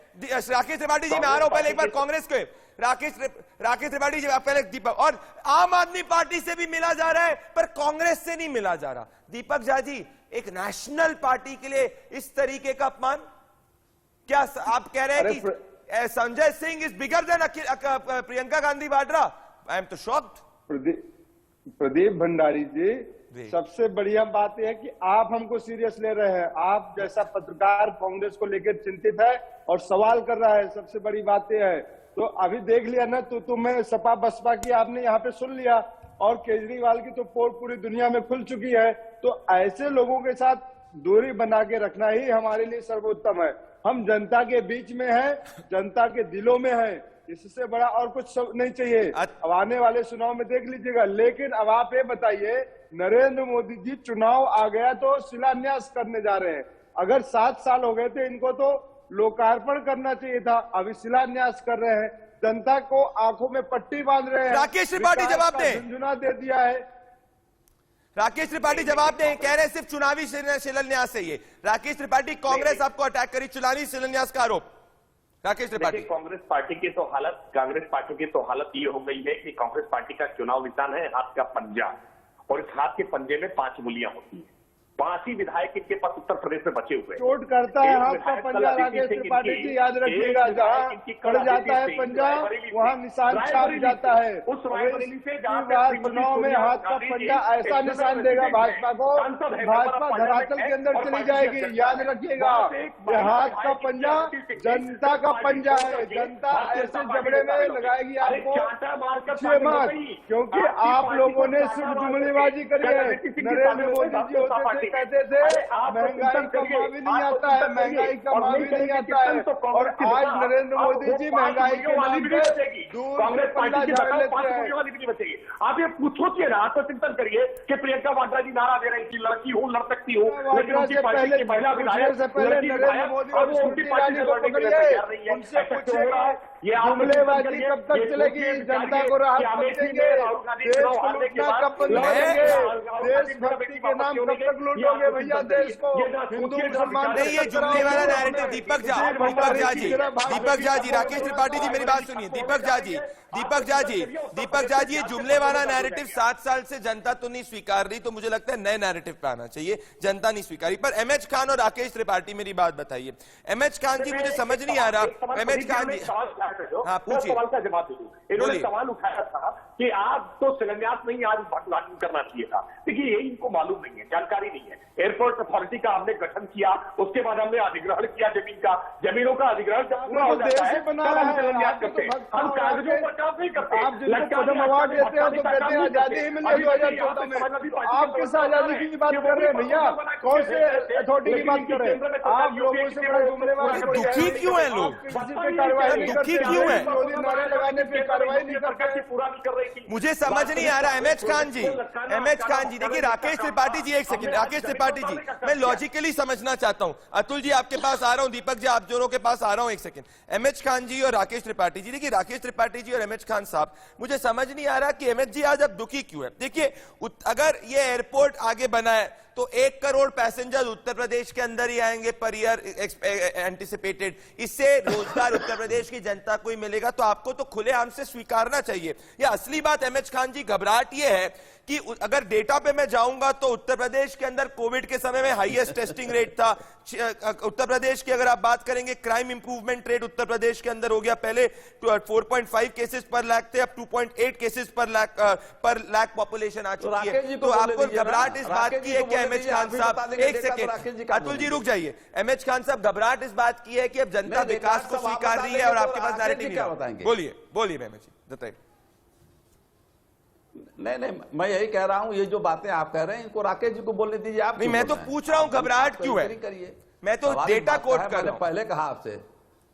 Rakesh Tripathi ji, मैं आ रहा हूं पहले एक बार कांग्रेस के। राकेश त्रिपाठी जी, पहले दीपक। और आम आदमी पार्टी से भी मिला जा रहा है पर कांग्रेस से नहीं मिला जा रहा। दीपक झा जी, एक नेशनल पार्टी के लिए इस तरीके का अपमान, क्या आप कह रहे हैं कि Sanjay Singh is bigger than Priyanka Gandhi Vadra? I am तो शॉक्ड। प्रदीप भंडारी जी, सबसे बढ़िया बात यह है कि आप हमको सीरियस ले रहे हैं। आप जैसा पत्रकार कांग्रेस को लेकर चिंतित है और सवाल कर रहा है, सबसे बड़ी बात यह है। तो अभी देख लिया ना, तो तुम्हें सपा बसपा की आपने यहाँ पे सुन लिया, और केजरीवाल की तो पोल पूरी दुनिया में खुल चुकी है। तो ऐसे लोगों के साथ दूरी बना के रखना ही हमारे लिए सर्वोत्तम है। हम जनता के बीच में हैं, जनता के दिलों में हैं, इससे बड़ा और कुछ नहीं चाहिए। अब आने वाले चुनाव में देख लीजिएगा। लेकिन अब आप ये बताइए, नरेंद्र मोदी जी चुनाव आ गया तो शिलान्यास करने जा रहे हैं। अगर 7 साल हो गए थे, इनको तो लोकार्पण करना चाहिए था, अभी शिलान्यास कर रहे हैं। जनता को आंखों में पट्टी बांध रहे हैं। राकेश त्रिपाठी जवाब दें। झुंझुना दे दिया है। राकेश त्रिपाठी जवाब दें। कह रहे हैं सिर्फ चुनावी शिलान्यास है ये। राकेश त्रिपाठी, कांग्रेस आपको अटैक करी, चुनावी शिलान्यास का आरोप। राकेश त्रिपाठी, कांग्रेस पार्टी की तो हालत ये हो गई है कि कांग्रेस पार्टी का चुनाव निशान है हाथ का पंजा, और इस हाथ के पंजे में 5 उंगलियां होती हैं। 5 ही विधायक इनके पास उत्तर प्रदेश में बचे हुए। चोट करता है हाथ का पंजा, राकेश त्रिपाठी जी याद रखिएगा। जहां पड़ जाता है पंजा, वहां निशान छाप जाता है। उस रायबरेली से चुनाव में हाथ का पंजा ऐसा निशान देगा भाजपा को, भाजपा धरातल के अंदर चली जाएगी। याद रखिएगा, हाथ का पंजा जनता का पंजा है। जनता ऐसे झगड़े में लगाएगी आपको, क्योंकि आप लोगों ने सिर्फ जुमलेबाजी करी है। नरेंद्र मोदी जी होते थे, कहते थे महंगाई का मावी नहीं आता है, महंगाई का मावी नहीं आता है, और आज नरेंद्र मोदी जी महंगाई के नाम पे दूर से पल्ला झाड़ लेते हैं। आप ये सोचिए ना, आत्मचिंतन करिए कि प्रियंका वाड्रा जी नारा दे रही थी, लड़की हूँ, लड़ सकती हूँ, लेकिन उनकी पार्टी की महिला विधायक नरेंद्र मोदी और उनकी पार्टी को पकड़िए, उनसे पूछिएगा जुमलेबाजी कब तक चलेगी, जनता को राहत कब देंगे, देश को लूटना कब बंद करेंगे, देशभक्ति के नाम कब तक लूटोगे भैया देश को। हिंदू मुसलमान नहीं, ये जुमले वाला नैरेटिव। दीपक झा जी, राकेश त्रिपाठी जी मेरी बात सुनिए। दीपक झा जी, ये जुमले वाला नैरेटिव 7 साल से जनता तो नहीं स्वीकार रही, तो मुझे लगता है नए नैरेटिव पे आना चाहिए। जनता नहीं स्वीकारी। पर एमएच खान और राकेश त्रिपाठी मेरी बात बताइए। एमएच खान जी, मुझे समझ नहीं आ रहा। एमएच खान जी, हाँ पूछिए। सवाल का जवाब दे दूं। इन्होंने सवाल उठाया था कि आज तो शिलान्यास नहीं, आज लागू करना चाहिए था। देखिए, ये इनको मालूम नहीं है, जानकारी नहीं है। एयरपोर्ट अथॉरिटी का हमने गठन किया, उसके बाद हमने अधिग्रहण किया जमीन का। जमीनों का अधिग्रहण जब पूरा हो जाता है तब हम शिलान्यास करते हैं। हम कागजों पर काम नहीं करते। आप जिनको पद्म अवार्ड देते हो तो कहते हैं आजादी ही मिली 2014 में। आप किस आजादी की बात कर रहे हैं भैया? कौन से अथॉरिटी की बात कर रहे हैं आप? लोगों से बड़े जुमलेबाज दुखी क्यों है लोग? दुखी क्यों है? नारे लगाने पे कार्रवाई नहीं करते, पूरा नहीं कर रही थी। मुझे समझ नहीं आ रहा। एमएच खान जी, देखिए राकेश त्रिपाठी जी, एक सेकंड। राकेश त्रिपाठी जी, मैं लॉजिकली समझना चाहता हूं। अतुल जी आपके पास आ रहा हूं, दीपक जी आप दोनों के पास आ रहा हूं, एक सेकंड। एमएच खान जी और राकेश त्रिपाठी जी, देखिए राकेश त्रिपाठी जी और एमएच खान साहब, मुझे समझ नहीं आ रहा कि एमएच जी आज अब दुखी क्यों है। देखिए, अगर ये एयरपोर्ट आगे बना है तो 1 करोड़ पैसेंजर उत्तर प्रदेश के अंदर ही आएंगे पर ईयर एंटिसिपेटेड। इससे रोजगार उत्तर प्रदेश की जनता को ही मिलेगा, तो आपको तो खुलेआम से स्वीकारना चाहिए। ये असली बात एमएच खान जी, घबराहट ये है कि अगर डेटा पे मैं जाऊंगा तो उत्तर प्रदेश के अंदर कोविड के समय में हाईएस्ट टेस्टिंग रेट था। उत्तर प्रदेश की अगर आप बात करेंगे, crime improvement rate Uttar Pradesh के अंदर हो गया, पहले 4.5 केसेस पर लाख थे, अब 2.8 केसेस पर लाख पॉपुलेशन आ चुकी है। तो आपको घबराहट इस बात की है कि एमएच खान साहब, एक सेकेंड अतुल जी रुक जाइए। एमएच खान साहब, घबराहट इस बात की है कि अब जनता विकास को स्वीकार रही है और आपके पास नैरेटिव नहीं। बोलिए एमएच जी, बताइए। नहीं, मैं यही कह रहा हूं, ये जो बातें आप कह रहे हैं इनको राकेश जी को बोलने दीजिए। आप नहीं, मैं तो पूछ रहा हूं घबराहट क्यों है। मैं तो डेटा कोट कर रहा हूं। पहले कहा आपसे,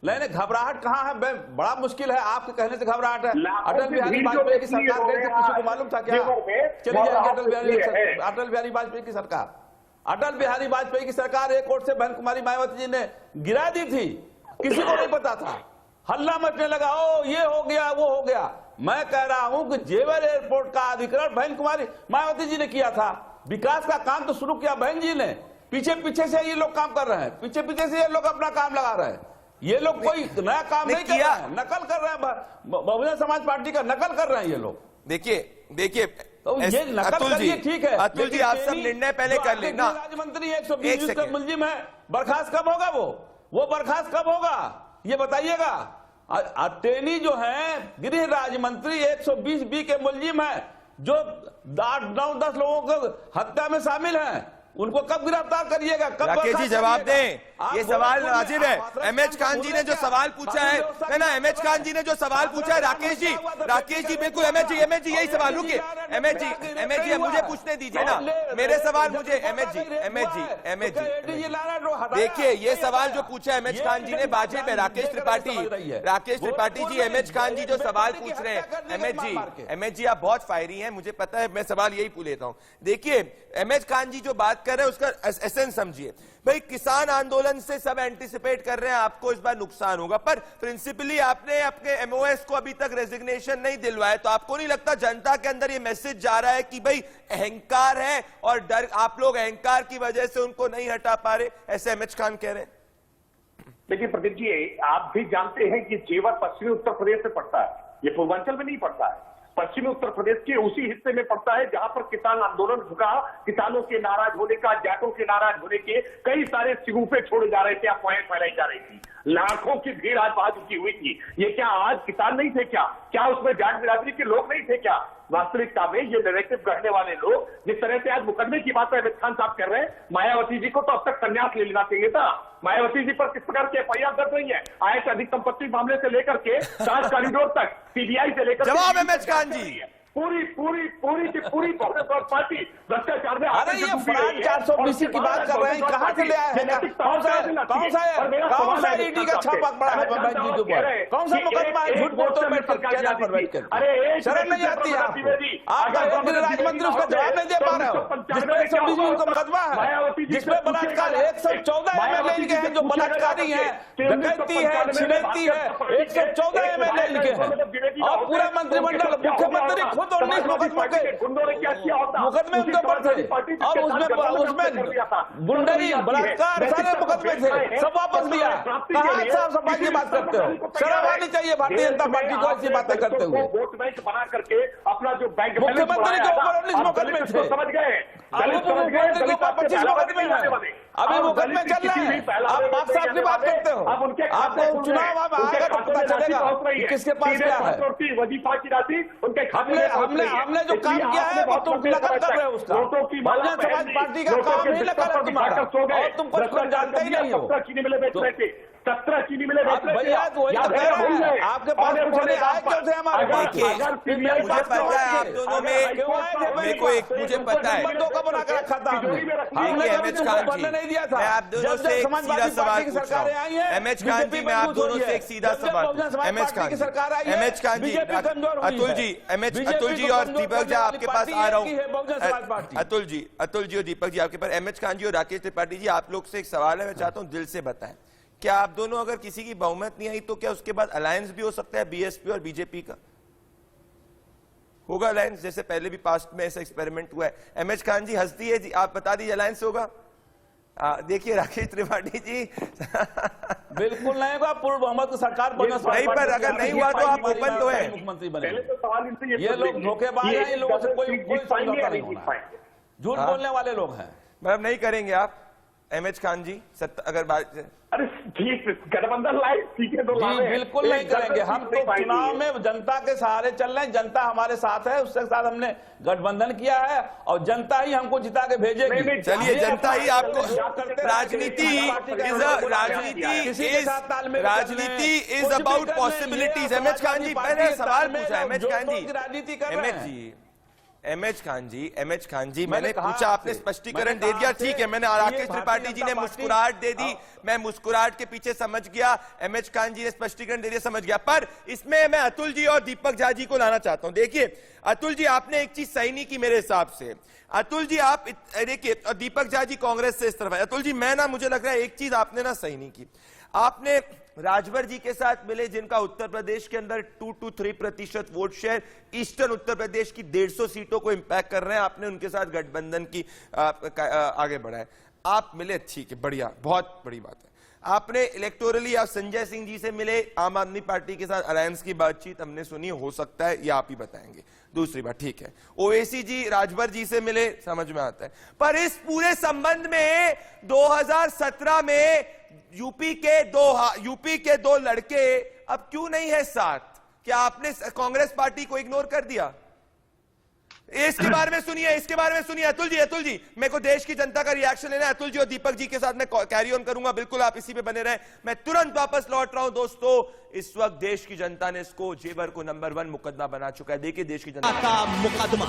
नहीं घबराहट कहाँ है? बड़ा मुश्किल है, आपके कहने से घबराहट है। अटल बिहारी वाजपेयी की सरकार गई थी, किसी को मालूम था क्या? चलिए जाएंगे अटल बिहारी वाजपेयी की सरकार। अटल बिहारी वाजपेयी की सरकार एक ओर से बहन कुमारी मायावती जी ने गिरा दी थी, किसी को नहीं पता था, हल्ला मचने लगा, ओ ये हो गया वो हो गया। मैं कह रहा हूं कि जेवर एयरपोर्ट का अधिग्रहण बहन कुमारी मायावती जी ने किया था। विकास का काम तो शुरू किया बहन जी ने, पीछे से ये लोग काम कर रहे हैं, पीछे से ये लोग अपना काम लगा रहे हैं। ये लोग कोई नया काम नहीं किया, नकल कर रहे हैं, बहुजन समाज पार्टी का नकल कर रहे हैं ये लोग। देखिए तो ये नकल करिए, ठीक है। अतुल जी, आप सब निर्णय पहले कर लेना। राज्य मंत्री 120 का मुलजिम है, बर्खास्त कब होगा? वो बर्खास्त कब होगा ये बताइएगा। अटेनी जो है गृह राज्य मंत्री 120B के मुलजिम है, जो 8-9-10 लोगों को हत्या में शामिल हैं। उनको कब गिरफ्तार करिएगा? कब राकेश जी जवाब दें, ये सवाल वाजिब है। एमएच खान जी ने जो सवाल पूछा है ना, एमएच खान जी ने जो सवाल पूछा है, राकेश जी बिल्कुल, एमएच जी यही सवाल, रुकिए एमएच जी मुझे पूछने दीजिए ना, मेरे सवाल मुझे, एमएच जी देखिए, ये सवाल जो पूछा है एमएच खान जी ने वाजिब है। राकेश त्रिपाठी जी, एमएच खान जी जो सवाल पूछ रहे हैं, एमएच जी आप बहुत फायरी हैं, मुझे पता है, मैं सवाल यही पूछ लेता हूं। देखिए एमएच खान जी जो बात कर रहे हैं उसका एसेंस समझिए। भाई किसान आंदोलन से सब एंटिसिपेट कर रहे हैं आपको इस बार नुकसान होगा, पर प्रिंसिपली आपने अपने एमओएस को अभी तक रेजिग्नेशन नहीं दिलवाया, तो आपको नहीं लगता जनता के अंदर ये मैसेज जा रहा है कि भाई अहंकार है और डर, आप लोग अहंकार की वजह से उनको नहीं हटा पा रहे, ऐसे एमएच खान कह रहे हैं? देखिए प्रदीप जी, आप भी जानते हैं कि जेवर पश्चिमी उत्तर प्रदेश में पड़ता है, ये पूर्वांचल में नहीं पड़ता है। पश्चिमी उत्तर प्रदेश के उसी हिस्से में पड़ता है जहां पर किसान आंदोलन रुका, किसानों के नाराज होने का, जाटों के नाराज होने के कई सारे सिगूफे छोड़े जा रहे थे, अफवाहें फैलाई जा रही थी, लाखों की भीड़ आज वहां जुटी हुई थी। ये क्या आज किसान नहीं थे क्या उसमें जाट बिरादरी के लोग नहीं थे क्या? वास्तविकता में ये नैरेटिव गढ़ने वाले लोग, जिस तरह से आज मुकदमे की बात अमित खान साहब कर रहे हैं, मायावती जी को तो अब तक संन्यास ले लेना चाहिए था। मायावती जी पर किस प्रकार की एफआईआर दर्ज नहीं है? आय से अधिक संपत्ति मामले से लेकर के ताज कॉरिडोर तक, सीबीआई से लेकर, जवाब एमएच खान जी, पूरी कांग्रेस पार्टी भ्रष्टाचार में। अरे ये फ्रांस 420 की बात कर रहे हैं, कहां से ले आए हैं? कौन सा ईडी का छापा पड़ा है परवेज जी के ऊपर? कौन सा मुकदमा है झूठ बोलते हुए परवेज के? अरे शर्म नहीं आती है आपका राज्य मंत्री उसका जवाब नहीं दे पा रहे हो? जिसमें 120 उनका मुकदमा है, जिसमें बलात्कार 114 एमएलए इनके हैं जो बलात्कारी हैं, डकैती है, छिनैती है, 114 एमएलए इनके हैं, और पूरा मंत्रिमंडल, मुख्यमंत्री खुद 19 मुकदमों के मुकदमे उनके ऊपर थे, और उसमें गुंडरी, बलात्कार, सारे मुकदमे थे, सब वापस लिया। कहां साफ सफाई की बात करते हो? शर्म आनी चाहिए भारतीय जनता पार्टी को ऐसी बातें करते हुए। वोट बैंक बना करके अपना जो बैंक मुख्यमंत्री के ऊपर 19 मुकदमे थे, समझ गए, मुख्यमंत्री के ऊपर 25 मुकदमे हैं, अभी मुकदमे चल रहे हैं। आप बात साफ की बात करते हो, आपको चुनाव अब आएगा तो पता चलेगा कि किसके पास क्या है। वजीफा की राशि उनके हमने जो काम किया है वो तुम नकल कर रहे हो उसका। बहुजन समाज पार्टी का काम ही नकल है तुम्हारा, और तुम कुछ जानते ही नहीं हो। 17 चीनी मिले भैया वही तो कह रहे हैं, आपके पास पूछने आए क्यों थे हमारे पास? मुझे पता है आप दोनों में, मेरे को एक मुझे पता है, बंदों का बना कर रखा था हमने एमएच खान जी, नहीं दिया था। मैं आप दोनों से एक सीधा सवाल पूछ रहा हूं। एमएच खान जी, मैं आप दोनों से एक सीधा सवाल, एमएच खान जी, अतुल जी और दीपक जी आपके पास आ रहा हूं। अतुल जी और दीपक जी आपके पास, एमएच खान जी और राकेश त्रिपाठी जी आप लोग से एक सवाल है, मैं चाहता हूं दिल से बताएं, क्या आप दोनों अगर किसी की बहुमत नहीं आई तो क्या उसके बाद अलायंस भी हो सकता है बीएसपी और बीजेपी का? होगा अलायंस, जैसे पहले भी पास्ट में ऐसा एक्सपेरिमेंट हुआ है। एमएच खान जी हंसती है जी, आप बता दीजिए अलायंस होगा? देखिए राकेश त्रिपाठी जी बिल्कुल नहीं होगा, पूर्ण बहुमत की सरकार नहीं, पर अगर नहीं हुआ तो आप ओपन तो है, मुख्यमंत्री बने। ये लोग धोखेबाज हैं, इन लोगों से कोई समझौता नहीं होना, झूठ बोलने वाले लोग हैं। मतलब नहीं करेंगे आप एमएच खान जी अगर बात? अरे ठीक, गठबंधन लाए, ठीक है, तो जी बिल्कुल नहीं करेंगे। हम तो चुनाव में जनता के सहारे चल रहे हैं, जनता हमारे साथ है, उसके साथ हमने गठबंधन किया है और जनता ही हमको जिता के भेजेगी। चलिए, जनता ही आपको, राजनीति is about possibilities. MH Khan ji पहले सवाल पूछा, एमएच खान जी मैंने पूछा, आपने स्पष्टीकरण दे दिया, ठीक है, मैंने राकेश त्रिपाठी जी ने मुस्कुराहट दे दी, मैं मुस्कुराहट के पीछे समझ गया, एमएच खान जी ने स्पष्टीकरण दे दिया, समझ गया। पर इसमें मैं अतुल जी और दीपक झा जी को लाना चाहता हूं। देखिए अतुल जी, आपने एक चीज सही नहीं की मेरे हिसाब से। अतुल जी आप देखिए, और दीपक झा जी कांग्रेस से इस तरफ है। अतुल जी, मैं ना, मुझे लग रहा है एक चीज आपने ना सही नहीं की। आपने राजभर जी के साथ मिले, जिनका उत्तर प्रदेश के अंदर 2 to 3% vote share, eastern Uttar Pradesh की 150 सीटों को इंपैक्ट कर रहे हैं, आपने उनके साथ गठबंधन की आगे बढ़ाए। आप मिले, ठीक है, बढ़िया, बहुत बड़ी बात है। आपने इलेक्टोरली आप संजय सिंह जी से मिले, आम आदमी पार्टी के साथ अलायंस की बातचीत हमने सुनी, हो सकता है ये आप ही बताएंगे। दूसरी बात, ठीक है, ओवैसी जी राजभर जी से मिले, समझ में आता है। पर इस पूरे संबंध में 2017 में यूपी के दो लड़के अब क्यों नहीं है साथ? क्या आपने कांग्रेस पार्टी को इग्नोर कर दिया? इसके बारे में सुनिए, इसके बारे में सुनिए। अतुल जी, मेरे को देश की जनता का रिएक्शन लेना है। अतुल जी और दीपक जी के साथ मैं कैरी ऑन करूंगा, बिल्कुल आप इसी पे बने रहे। मैं तुरंत वापस लौट रहा हूं। दोस्तों, इस वक्त देश की जनता ने इसको जेवर को नंबर 1 मुकदमा बना चुका है। देखिए देश की जनता का मुकदमा।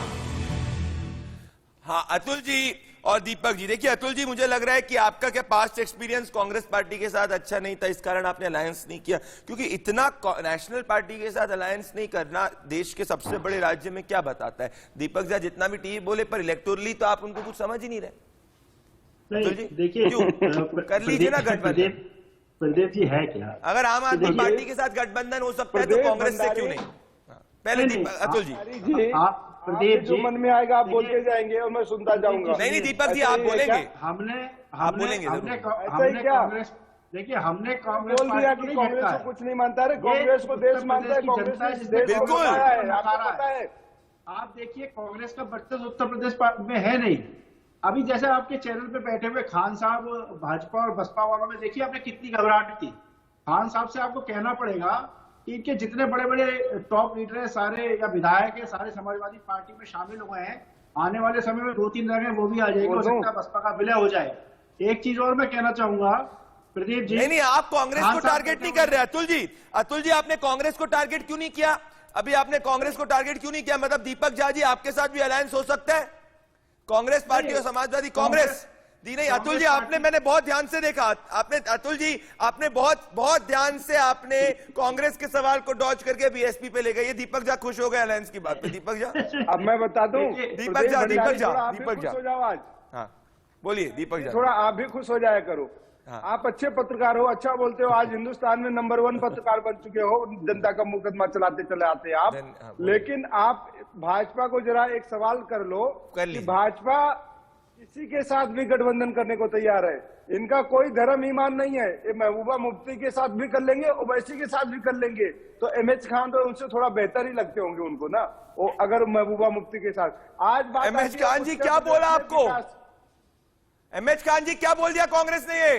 हाँ, अतुल जी और दीपक जी, देखिए अतुल जी, मुझे लग रहा है कि आपका क्या पास्ट एक्सपीरियंस कांग्रेस पार्टी के साथ अच्छा नहीं था, इस कारण आपने अलायंस नहीं किया। क्योंकि इतना नेशनल पार्टी के साथ अलायंस नहीं करना देश के सबसे बड़े राज्य में क्या बताता है? दीपक जी जितना भी टीवी बोले, पर इलेक्टोरली तो आप उनको कुछ समझ ही नहीं रहे। अतुल जी देखिए, क्यों कर लीजिए ना गठबंधन? प्रदीप जी है क्या, अगर आम आदमी पार्टी के साथ गठबंधन हो सकता है तो कांग्रेस से क्यों नहीं? पहले अतुल जी, प्रदीप जो मन में आएगा आप बोलते जाएंगे और मैं सुनता जाऊंगा। नहीं दीपक जी आप बोलेंगे, हमने बोलेंगे कांग्रेस, देखिए हमने कांग्रेस बोल दिया कि कांग्रेस को कुछ नहीं मानता है, कांग्रेस को देश मानता है, कांग्रेस देश को बनाया है, आपको पता है। आप देखिए कांग्रेस का वर्चस्व उत्तर प्रदेश में है नहीं। अभी जैसे आपके चैनल पे बैठे हुए खान साहब भाजपा और बसपा वालों में देखिए आपने कितनी घबराहट थी। खान साहब से आपको कहना पड़ेगा कि इनके जितने बड़े बड़े टॉप लीडर है सारे, या विधायक है सारे, समाजवादी पार्टी में शामिल हुए हैं। आने वाले समय में 2-3 जगह वो भी आ जाएगी, हो सकता है बसपा का विलय हो जाए। एक चीज और मैं कहना चाहूंगा प्रदीप जी, नहीं आप कांग्रेस को टारगेट नहीं कर रहे। अतुल जी आपने कांग्रेस को टारगेट क्यों नहीं किया? अभी आपने कांग्रेस को टारगेट क्यों नहीं किया? मतलब दीपक झा जी आपके साथ भी अलायंस हो सकता है कांग्रेस पार्टी और समाजवादी कांग्रेस जी? नहीं अतुल जी, आपने, मैंने बहुत ध्यान से देखा, आपने अतुल जी आपने बहुत ध्यान से आपने कांग्रेस के सवाल को डॉज करके बीएसपी पे ले गए। ये दीपक झा खुश हो गए अलायंस की बात पे। दीपक झा, अब मैं बता दूं, दीपक झा हो जाओ आज। हाँ बोलिए दीपक झा, थोड़ा आप भी खुश हो जाया करो। आप अच्छे पत्रकार हो, अच्छा बोलते हो, आज हिंदुस्तान में नंबर 1 पत्रकार बन चुके हो, जनता का मुकदमा चलाते चले आते हैं आप। लेकिन आप भाजपा को जरा एक सवाल कर लो कि भाजपा किसी के साथ भी गठबंधन करने को तैयार है। इनका कोई धर्म ईमान नहीं है। ये महबूबा मुफ्ती के साथ भी कर लेंगे, ओवैसी के साथ भी कर लेंगे। तो एमएच खान तो उनसे थोड़ा बेहतर ही लगते होंगे उनको ना, वो अगर महबूबा मुफ्ती के साथ। आज बात एमएच खान जी क्या बोला आपको? एमएच खान जी क्या बोल दिया कांग्रेस ने? ये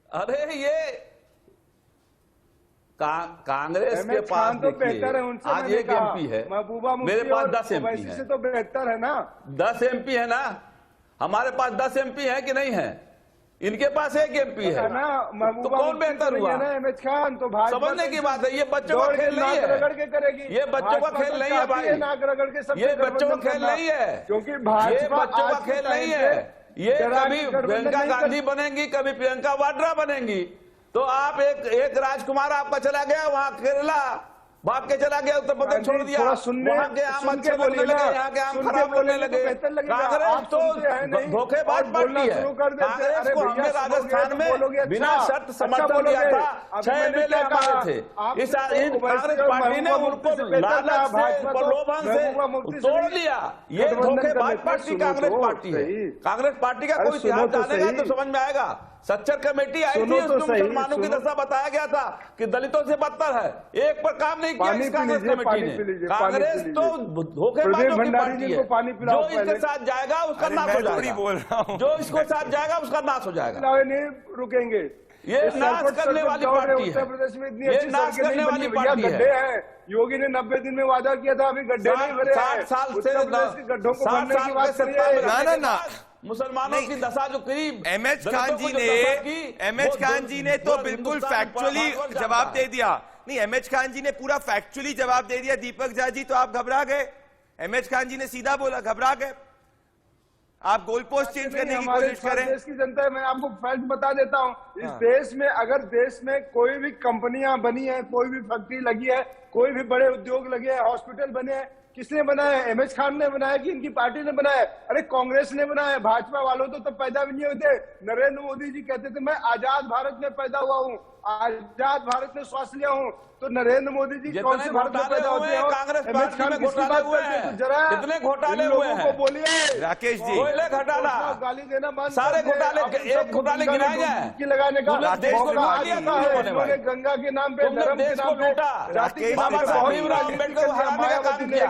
अरे ये कांग्रेस के पास तो बेहतर है उनसे। आज एक एमपी है, महबूबा मुफ्ती, मेरे पास 10 एमपी है, से तो बेहतर है ना। 10 एमपी है ना, हमारे पास 10 एमपी है कि नहीं है? इनके पास 1 एमपी है ना। तो कौन बेहतर हुआ? एमएच खान तो समझने की बात है, ये बच्चों का खेल नहीं है, रगड़ के करेगी। ये बच्चों का खेल नहीं है भाई, नाक रगड़ के सब, ये बच्चों का खेल नहीं है, क्योंकि ये बच्चों का खेल नहीं है। ये कभी प्रियंका गांधी बनेंगी, कभी प्रियंका वाड्रा बनेंगी। तो आप एक राजकुमार आपका चला गया वहां केरला, भाग के चला गया, उत्तर प्रदेश छोड़ दिया, वहां के आम अच्छे लगने लगे, यहाँ के आम खराब लगने लगे। कांग्रेस तो धोखेबाज पार्टी है। कांग्रेस को हमने राजस्थान में बिना शर्त समर्थन दिया था, 6 एमएलए हमारे थे। इन कांग्रेस पार्टी ने उनको लालच से, प्रलोभन से तोड़ लिया। ये धोखेबाज पार्टी कांग्रेस पार्टी है। कांग्रेस पार्टी का कोई इतिहास जानेगा तो समझ में आएगा। सच्चर कमेटी आई थी, उसमें मुसलमानों की दशा बताया गया था कि दलितों से बदतर है। एक पर काम नहीं किया इस कांग्रेस कमेटी ने। कांग्रेस तो धोखेबाजों की पार्टी है। जो इसके साथ जाएगा उसका नाश हो जाएगा, जो इसको साथ जाएगा उसका नाश हो जाएगा। नहीं रुकेंगे, ये नाश करने वाली पार्टी है। उत्तर प्रदेश में इतनी ये अच्छी नाश करने वाली पार्टी गड्ढे हैं। योगी ने 90 दिन में वादा किया था, अभी गड्ढे नहीं भरे। 60 साल से गड्ढों को भरने की बात करिए ना। मुसलमानों की दशा जो करीब एमएच खान जी ने तो बिल्कुल फैक्चुअली जवाब दे दिया। नहीं, एमएच खान जी ने पूरा फैक्चुअली जवाब दे दिया। दीपक झा जी तो आप घबरा गए, एमएच खान जी ने सीधा बोला, घबरा गए। आप गोल पोस्ट चेंज करने की कोशिश करें। देश की जनता है, मैं आपको फैक्ट बता देता हूं। इस देश में अगर देश में कोई भी कंपनियां बनी है, कोई भी फैक्ट्री लगी है, कोई भी बड़े उद्योग लगे हैं, हॉस्पिटल बने हैं, किसने बनाया है? एमएच खान ने बनाया कि इनकी पार्टी ने बनाया? अरे कांग्रेस ने बनाया। भाजपा वालों तो तब पैदा भी नहीं हुए थे। नरेंद्र मोदी जी कहते थे मैं आजाद भारत में पैदा हुआ हूँ, आजाद भारत में श्वास लिया हूँ। तो नरेंद्र मोदी जी कौन से भारत में पैदा होते हैं? कांग्रेस पार्टी में घोटाले हुए हैं, जरा कितने घोटाले हुए हैं बोलिए राकेश जी। कोयले घोटाला, गाली देना बंद, सारे घोटाले, एक घोटाले गिनाए गए लगाने का। उन्होंने गंगा के नाम पे, धर्म के नाम पे, जाति के नाम पे, अम्बेडकर को हराने का काम किया।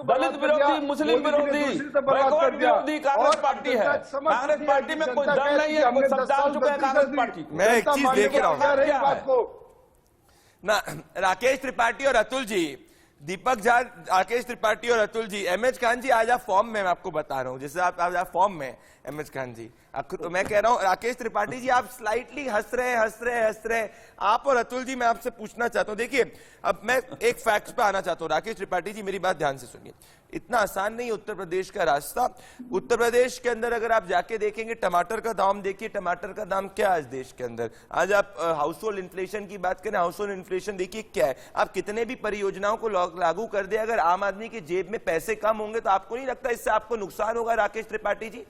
दलित विरोधी, मुस्लिम विरोधी, बैकवर्ड विरोधी कांग्रेस पार्टी है। कांग्रेस पार्टी में कोई दम नहीं है, कोई सब जान चुके हैं कांग्रेस पार्टी। मैं एक चीज देख रहा हूं ना, राकेश त्रिपाठी और अतुल जी, दीपक झा, राकेश त्रिपाठी और अतुल जी, एमएच खान जी आज आप फॉर्म में, मैं आपको बता रहा हूं, जैसे आप फॉर्म में एमएच खान जी, मैं कह रहा हूं राकेश त्रिपाठी जी आप स्लाइटली हंस रहे। आप और अतुल जी मैं आपसे पूछना चाहता हूं, देखिए अब मैं एक फैक्ट पे आना चाहता हूं। राकेश त्रिपाठी जी मेरी बात ध्यान से सुनिए, इतना आसान नहीं उत्तर प्रदेश का रास्ता। उत्तर प्रदेश के अंदर अगर आप जाके देखेंगे टमाटर का दाम देखिए, टमाटर का दाम क्या आज देश के अंदर, आज आप हाउस होल्ड इन्फ्लेशन की बात करें, हाउस होल्ड इन्फ्लेशन देखिए क्या है। आप कितने भी परियोजनाओं को लागू कर दे, अगर आम आदमी की जेब में पैसे कम होंगे तो आपको नहीं लगता इससे आपको नुकसान होगा? राकेश त्रिपाठी जी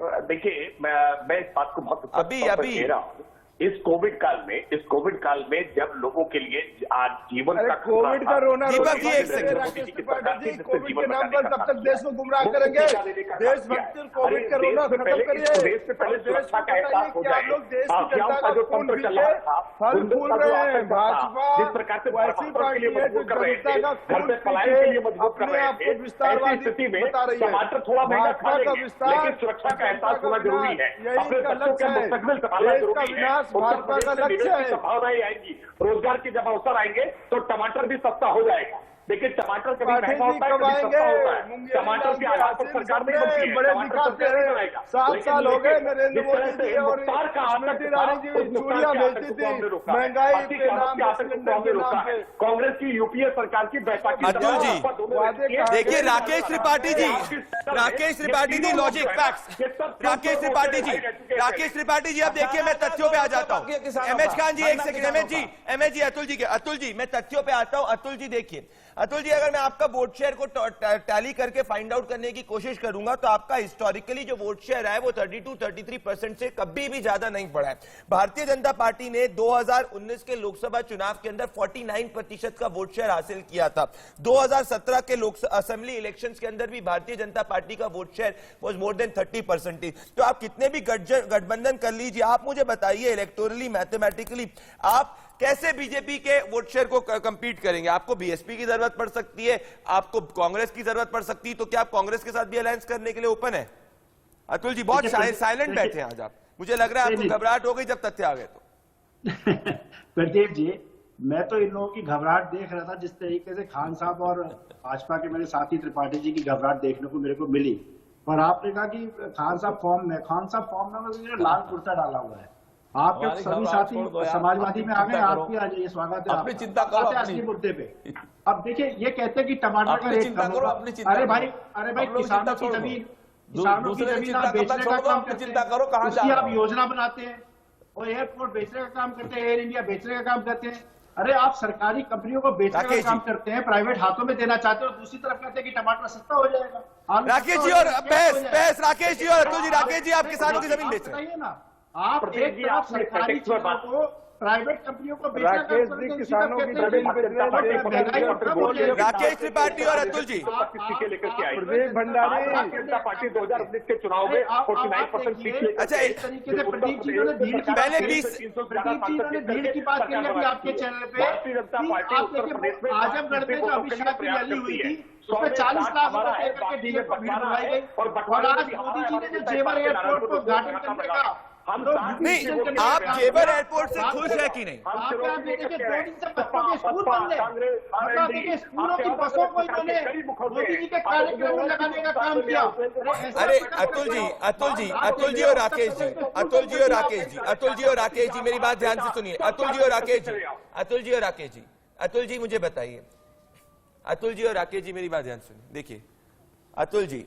देखिए, मैं इस बात को बहुत अभी कह रहा हूं, इस कोविड काल में जब लोगों के लिए आज जीवन का कोविड का रोना दीपक जी एक सेकंड, कोविड के नाम पर तब तक देश को गुमराह करेंगे। देशभक्ति कोविड का रोना खत्म करिए। देश से पहले सुरक्षा का एहसास हो जाए। लोग देश की जनता का खून पी के फल फूल रहे हैं। भाजपा जिस प्रकार से वैसी पार्टी है जो जनता का घर खून से पी पलायन के लिए के मजबूर कर अपने रहे आप को थे, ऐसी विस्तारवादी स्थिति में बता रही है। टमाटर थोड़ा महंगा खा भाजपा का लेंगे, विस्तार, लेकिन सुरक्षा का एहसास होना जरूरी है। यही अपने का बच्चों के लक्ष्य है। मुस्तकबिल संभालना देश का जरूरी है। विनाश भाजपा का लक्ष्य है। संभावनाएं आएंगी, रोजगार के जब अवसर आएंगे तो टमाटर भी सस्ता हो जाएगा। लेकिन टमाटर कभी महंगा होता है, कभी सस्ता होता है। टमाटर के आधार पर सरकार नहीं बनती है, बड़े टमाटर दिखाते सरकार नहीं हैं। बनाएगा। 7 साल हो गए नरेंद्र जिस तरह मोदी से जी और मुख्तार का आतंक स्मृति था, ईरानी जी उस मुख्तार चूड़ियां के बेचती आतंक थी, को हमने रोका है। महंगाई पार्टी के का नाम पे, आतंक को सिलेंडर हमने के रोका नाम है। पे। कांग्रेस की यूपीए सरकार की बैठक अतुल जी, देखिए राकेश त्रिपाठी जी, राकेश त्रिपाठी जी लॉजिक फैक्ट्स, राकेश त्रिपाठी जी अब देखिए मैं तथ्यों पे आ जाता हूं। एमएच खान जी एक सेकंड, एमएच जी अतुल जी मैं तथ्यों पे आता हूं। अतुल जी देखिए, अतुल जी अगर मैं आपका वोट शेयर को टैली करके फाइंड आउट करने की कोशिश करूंगा तो आपका हिस्टोरिकली जो वोट शेयर है वो 32-33% से कभी भी ज्यादा नहीं बढ़ा है। भारतीय जनता पार्टी ने 2019 के लोकसभा चुनाव के अंदर 49% का वोट शेयर हासिल किया था। 2017 के असेंबली इलेक्शंस के अंदर भी भारतीय जनता पार्टी का vote share was more than 30%। तो आप कितने भी गठबंधन कर लीजिए, आप मुझे बताइए इलेक्टोरली मैथमेटिकली आप कैसे बीजेपी के वोट शेयर को कंपीट करेंगे? आपको बीएसपी की जरूरत पड़ सकती है, आपको कांग्रेस की जरूरत पड़ सकती है, तो क्या आप कांग्रेस के साथ भी अलायंस करने के लिए ओपन है? अतुल जी बहुत साइलेंट बैठे हैं आज आप, मुझे लग रहा है आपको घबराहट हो गई जब तथ्य आ गए तो। प्रदीप जी, मैं तो इन लोगों की घबराहट देख रहा था जिस तरीके से खान साहब और भाजपा के मेरे साथी त्रिपाठी जी की घबराहट देखने को मेरे को मिली। और आपने कहा कि खान साहब फॉर्म में, मतलब लाल कुर्ता डाला हुआ है। आपके सभी साथी समाजवादी में आ गए, आप भी आ जाइए, स्वागत है। अपनी चिंता करो असली मुद्दे पे। अब देखिए ये कहते हैं कि टमाटर का रेट कम होगा। अरे भाई किसानों की जमीन आप बेचने का काम करते हैं, उसकी आप योजना बनाते हैं, और एयरपोर्ट बेचने का काम करते हैं, एयर इंडिया बेचने का काम करते हैं। अरे आप सरकारी कंपनियों को बेचने का काम करते हैं, प्राइवेट हाथों में देना चाहते हो, दूसरी तरफ कहते हैं कि टमाटर सस्ता हो जाएगा। राकेश जी और बहस राकेश जी और अतुल जी, राकेश जी आप किसानों की जमीन बेच रहे हैं ना, आप एक तरफ सरकारी चीजों को प्राइवेट कंपनियों को बेचना किसानों की जमीन राकेश त्रिपाठी और अतुल जी प्रदीप भंडारी जनता पार्टी 2019 के चुनाव में 49% सीट लेकर अच्छा इस तरीके से प्रदीप जी ने भीड़ की पहले भीड़ की बात करी अभी आपके चैनल पे। भारतीय जनता पार्टी उत्तर प्रदेश में आजमगढ़ में जो अमित शाह की रैली हुई थी उसमें 40 लाख रुपए देकर के डीएम को भीड़ बुलाई गई, और आज मोदी जी ने जो जेवर एयरपोर्ट को उद्घाटन करने का नहीं, आप जेवर एयरपोर्ट से खुश है कि नहीं? आप देखिए 2 दिन से बच्चों के स्कूल बंद है, मतलब देखिए स्कूलों की बसों को इन्होंने मोदी जी के कार्यक्रम में लगाने का काम किया। अरे अतुल जी और राकेश जी मेरी बात ध्यान से सुनिए। अतुल जी मुझे बताइए, अतुल जी और राकेश जी मेरी बात ध्यान सुनिए। देखिए अतुल जी,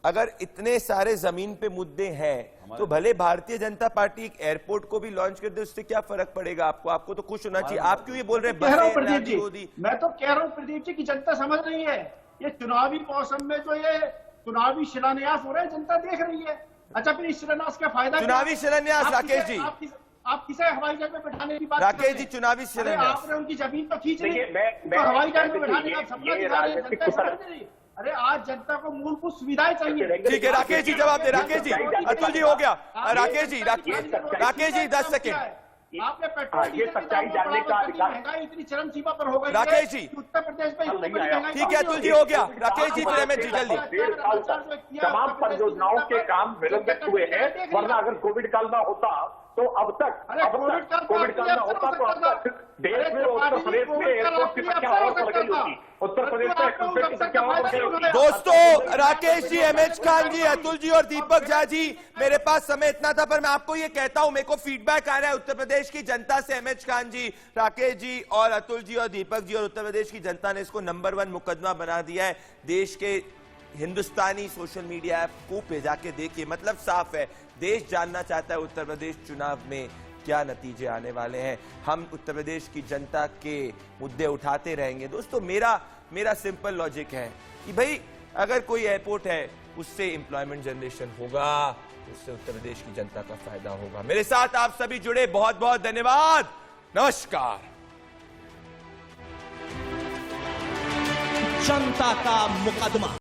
अगर इतने सारे जमीन पे मुद्दे हैं तो भले भारतीय जनता पार्टी एक एयरपोर्ट को भी लॉन्च कर दे, उससे क्या फर्क पड़ेगा आपको? आपको तो खुश होना चाहिए। आप क्यों ये बोल रहे हैं? प्रदीप जी, मैं तो कह रहा हूँ प्रदीप जी की जनता समझ रही है, ये चुनावी मौसम में जो ये चुनावी शिलान्यास हो रहे हैं जनता देख रही है। अच्छा फिर इस शिलान्यास का फायदा, चुनावी शिलान्यास राकेश जी, आप किसे हवाई जहाज में बैठाने की बात राकेश जी, चुनावी शिलान्यास आपने उनकी जमीन तो खींच ली, मैं हवाई जहाज में बैठाने का सपना दिखा रहे हैं, जनता समझ रही है। अरे आज जनता को मूलभूत सुविधाएं चाहिए। ठीक है राकेश जी, जवाब दे। राकेश जी, अतुल जी हो गया। राकेश जी 10 सेकेंड। आपने पेट्रोल डीजल सच्चाई जानने का अधिकार, महंगाई इतनी चरम सीमा पर हो गई राकेश जी, उत्तर प्रदेश में ठीक है अतुल जी हो गया। राकेश जी फिर एमएच जी जल्दी। 1.5 साल तक तमाम परियोजनाओं के काम विलंबित हुए हैं, वरना अगर कोविड काल ना होता तो अब तक कोविड काल में होता तो अब तक देश में उत्तर प्रदेश में एयरपोर्ट की संख्या और बढ़ गई होती। उत्तर प्रदेश में एक्सप्रेस की संख्या और बढ़ गई होती। दोस्तों, राकेश जी, एमएच खान जी, अतुल जी और दीपक झा जी, मेरे पास समय इतना था, पर मैं आपको ये कहता हूं, मेरे को फीडबैक आ रहा है उत्तर प्रदेश की जनता से। एमएच खान जी, राकेश जी और अतुल जी और दीपक जी और उत्तर प्रदेश की जनता ने इसको नंबर 1 मुकदमा बना दिया है। देश के हिंदुस्तानी सोशल मीडिया ऐप को पे जाके देखिए, मतलब साफ है, देश जानना चाहता है उत्तर प्रदेश चुनाव में क्या नतीजे आने वाले हैं। हम उत्तर प्रदेश की जनता के मुद्दे उठाते रहेंगे। दोस्तों, मेरा सिंपल लॉजिक है कि भाई अगर कोई एयरपोर्ट है उससे एम्प्लॉयमेंट जनरेशन होगा, उससे उत्तर प्रदेश की जनता का फायदा होगा। मेरे साथ आप सभी जुड़े, बहुत बहुत धन्यवाद। नमस्कार। जनता का मुकदमा।